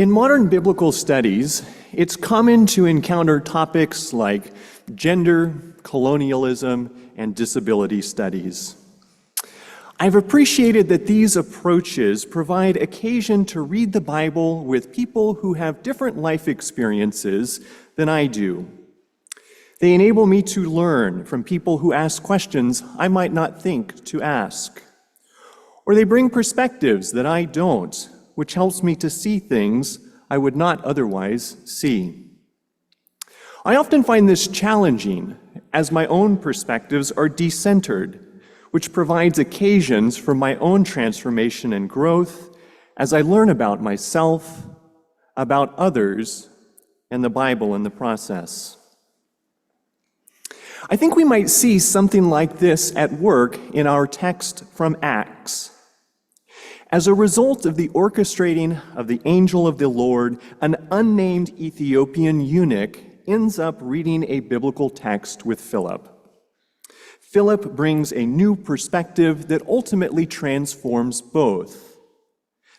In modern biblical studies, it's common to encounter topics like gender, colonialism, and disability studies. I've appreciated that these approaches provide occasion to read the Bible with people who have different life experiences than I do. They enable me to learn from people who ask questions I might not think to ask. Or they bring perspectives that I don't, which helps me to see things I would not otherwise see. I often find this challenging, as my own perspectives are decentered, which provides occasions for my own transformation and growth as I learn about myself, about others, and the Bible in the process. I think we might see something like this at work in our text from Acts. As a result of the orchestrating of the angel of the Lord, an unnamed Ethiopian eunuch ends up reading a biblical text with Philip. Philip brings a new perspective that ultimately transforms both.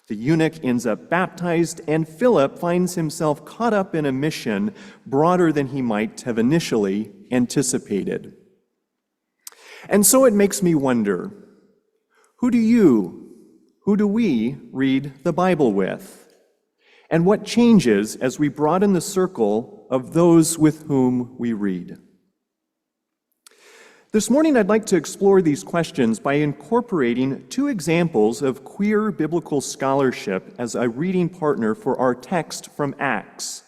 The eunuch ends up baptized, and Philip finds himself caught up in a mission broader than he might have initially anticipated. And so it makes me wonder, who do we read the Bible with? And what changes as we broaden the circle of those with whom we read? This morning, I'd like to explore these questions by incorporating two examples of queer biblical scholarship as a reading partner for our text from Acts.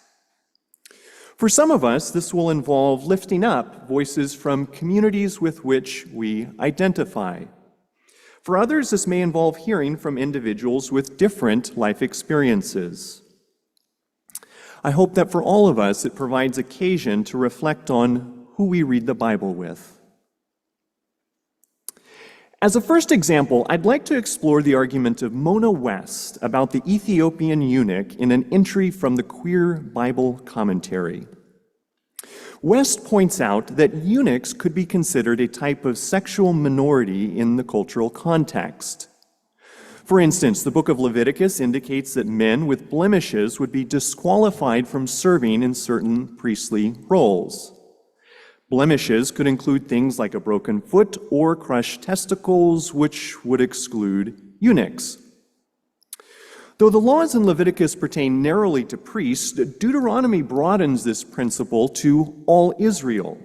For some of us, this will involve lifting up voices from communities with which we identify. For others, this may involve hearing from individuals with different life experiences. I hope that for all of us, it provides occasion to reflect on who we read the Bible with. As a first example, I'd like to explore the argument of Mona West about the Ethiopian eunuch in an entry from the Queer Bible Commentary. West points out that eunuchs could be considered a type of sexual minority in the cultural context. For instance, the book of Leviticus indicates that men with blemishes would be disqualified from serving in certain priestly roles. Blemishes could include things like a broken foot or crushed testicles, which would exclude eunuchs. Though the laws in Leviticus pertain narrowly to priests, Deuteronomy broadens this principle to all Israel.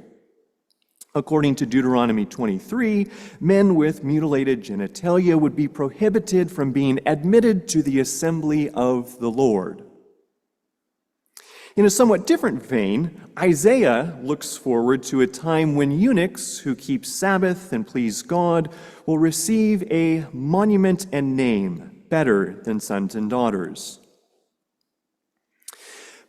According to Deuteronomy 23, men with mutilated genitalia would be prohibited from being admitted to the assembly of the Lord. In a somewhat different vein, Isaiah looks forward to a time when eunuchs who keep Sabbath and please God will receive a monument and name better than sons and daughters.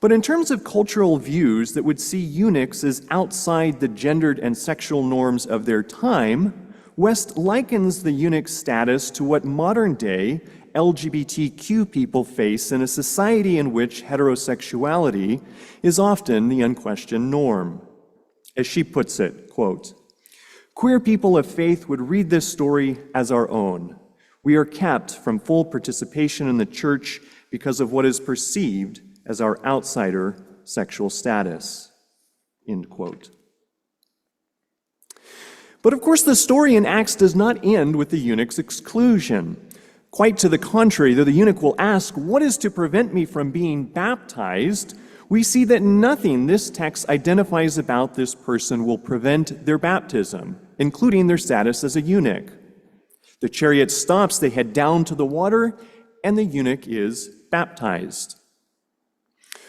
But in terms of cultural views that would see eunuchs as outside the gendered and sexual norms of their time, West likens the eunuch's status to what modern-day LGBTQ people face in a society in which heterosexuality is often the unquestioned norm. As she puts it, quote, "Queer people of faith would read this story as our own. We are kept from full participation in the church because of what is perceived as our outsider sexual status." End quote. But of course, the story in Acts does not end with the eunuch's exclusion. Quite to the contrary, though the eunuch will ask, "What is to prevent me from being baptized?" we see that nothing this text identifies about this person will prevent their baptism, including their status as a eunuch. The chariot stops, they head down to the water, and the eunuch is baptized.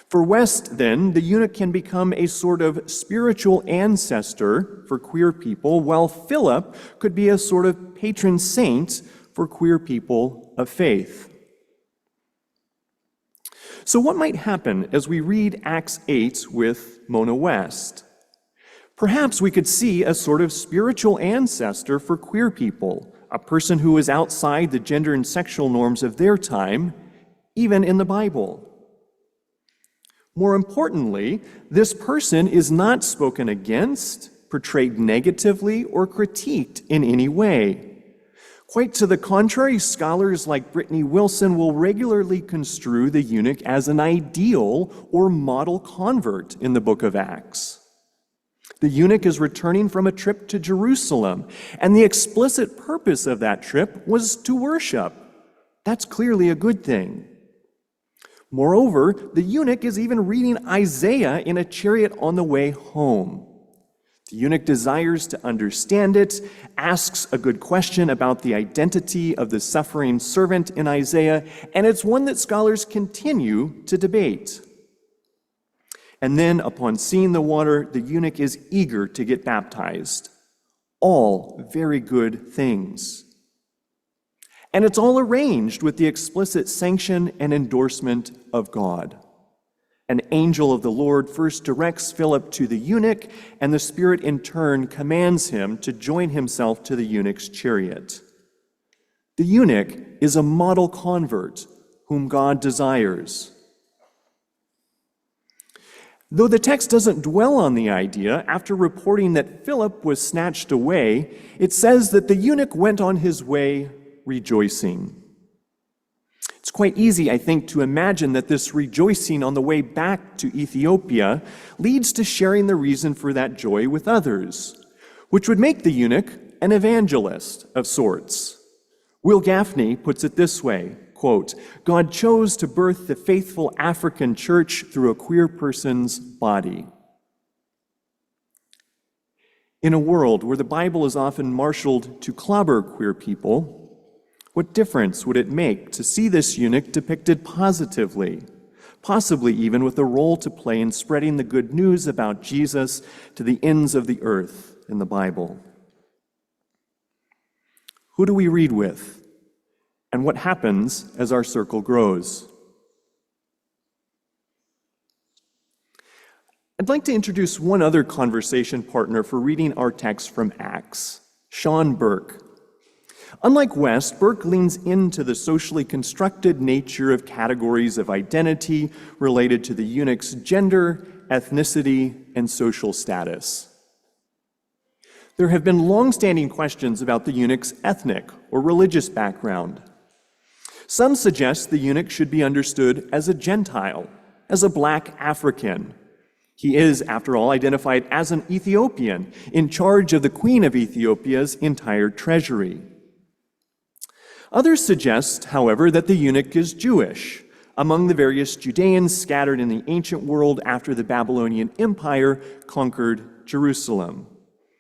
For West, then, the eunuch can become a sort of spiritual ancestor for queer people, while Philip could be a sort of patron saint for queer people of faith. So what might happen as we read Acts 8 with Mona West? Perhaps we could see a sort of spiritual ancestor for queer people, a person who is outside the gender and sexual norms of their time, even in the Bible. More importantly, this person is not spoken against, portrayed negatively, or critiqued in any way. Quite to the contrary, scholars like Brittany Wilson will regularly construe the eunuch as an ideal or model convert in the book of Acts. The eunuch is returning from a trip to Jerusalem, and the explicit purpose of that trip was to worship. That's clearly a good thing. Moreover, the eunuch is even reading Isaiah in a chariot on the way home. The eunuch desires to understand it, asks a good question about the identity of the suffering servant in Isaiah, and it's one that scholars continue to debate. And then, upon seeing the water, the eunuch is eager to get baptized. All very good things. And it's all arranged with the explicit sanction and endorsement of God. An angel of the Lord first directs Philip to the eunuch, and the Spirit in turn commands him to join himself to the eunuch's chariot. The eunuch is a model convert whom God desires. Though the text doesn't dwell on the idea, after reporting that Philip was snatched away, it says that the eunuch went on his way rejoicing. It's quite easy, I think, to imagine that this rejoicing on the way back to Ethiopia leads to sharing the reason for that joy with others, which would make the eunuch an evangelist of sorts. Will Gaffney puts it this way, quote, "God chose to birth the faithful African church through a queer person's body." In a world where the Bible is often marshaled to clobber queer people, what difference would it make to see this eunuch depicted positively, possibly even with a role to play in spreading the good news about Jesus to the ends of the earth in the Bible? Who do we read with? And what happens as our circle grows? I'd like to introduce one other conversation partner for reading our text from Acts, Sean Burke. Unlike West, Burke leans into the socially constructed nature of categories of identity related to the eunuch's gender, ethnicity, and social status. There have been long-standing questions about the eunuch's ethnic or religious background. Some suggest the eunuch should be understood as a Gentile, as a black African. He is, after all, identified as an Ethiopian, in charge of the Queen of Ethiopia's entire treasury. Others suggest, however, that the eunuch is Jewish, among the various Judeans scattered in the ancient world after the Babylonian Empire conquered Jerusalem.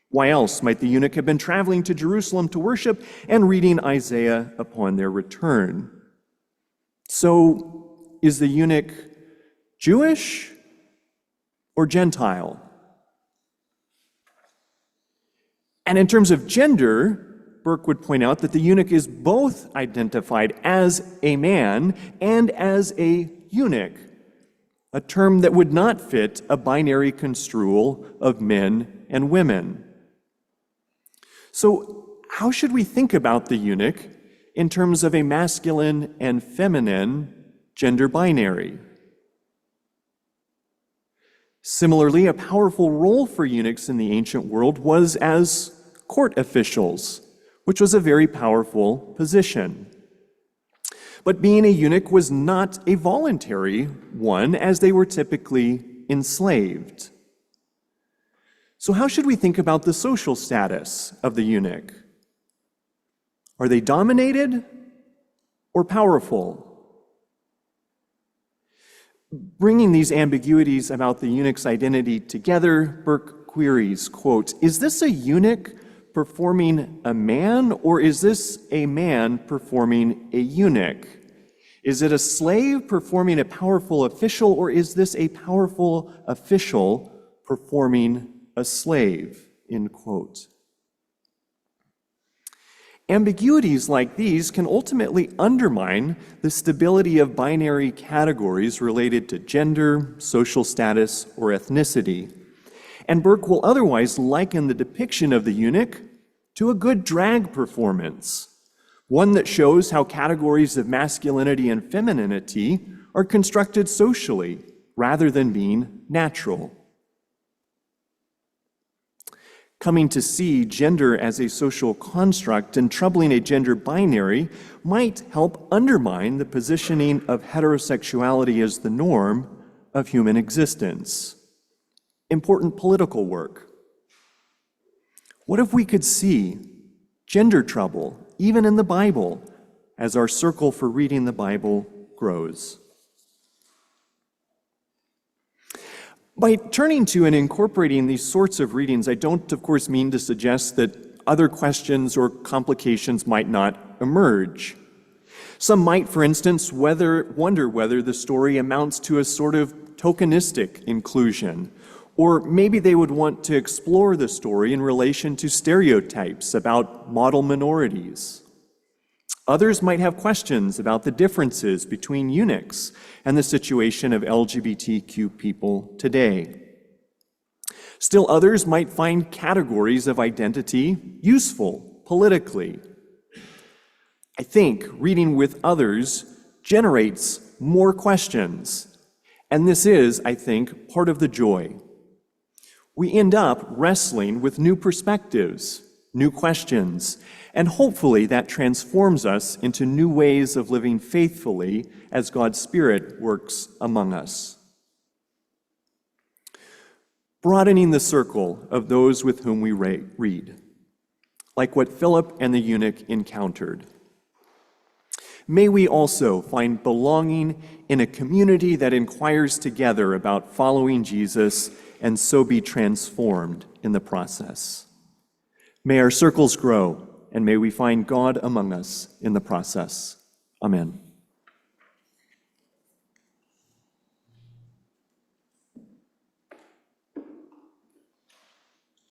Why else might the eunuch have been traveling to Jerusalem to worship and reading Isaiah upon their return? So, is the eunuch Jewish or Gentile? And in terms of gender, Burke would point out that the eunuch is both identified as a man and as a eunuch, a term that would not fit a binary construal of men and women. So, how should we think about the eunuch in terms of a masculine and feminine gender binary? Similarly, a powerful role for eunuchs in the ancient world was as court officials, which was a very powerful position. But being a eunuch was not a voluntary one, as they were typically enslaved. So how should we think about the social status of the eunuch? Are they dominated or powerful? Bringing these ambiguities about the eunuch's identity together, Burke queries, quote, "Is this a eunuch performing a man, or is this a man performing a eunuch? Is it a slave performing a powerful official, or is this a powerful official performing a slave?" End quote. Ambiguities like these can ultimately undermine the stability of binary categories related to gender, social status, or ethnicity. And Burke will otherwise liken the depiction of the eunuch to a good drag performance, one that shows how categories of masculinity and femininity are constructed socially rather than being natural. Coming to see gender as a social construct and troubling a gender binary might help undermine the positioning of heterosexuality as the norm of human existence. Important political work. What if we could see gender trouble, even in the Bible, as our circle for reading the Bible grows? By turning to and incorporating these sorts of readings, I don't, of course, mean to suggest that other questions or complications might not emerge. Some might, for instance, wonder whether the story amounts to a sort of tokenistic inclusion, or maybe they would want to explore the story in relation to stereotypes about model minorities. Others might have questions about the differences between eunuchs and the situation of LGBTQ people today. Still others might find categories of identity useful politically. I think reading with others generates more questions, and this is, I think, part of the joy. We end up wrestling with new perspectives, new questions, and hopefully that transforms us into new ways of living faithfully as God's Spirit works among us. Broadening the circle of those with whom we read, like what Philip and the eunuch encountered. May we also find belonging in a community that inquires together about following Jesus and so be transformed in the process. May our circles grow, and may we find God among us in the process. Amen.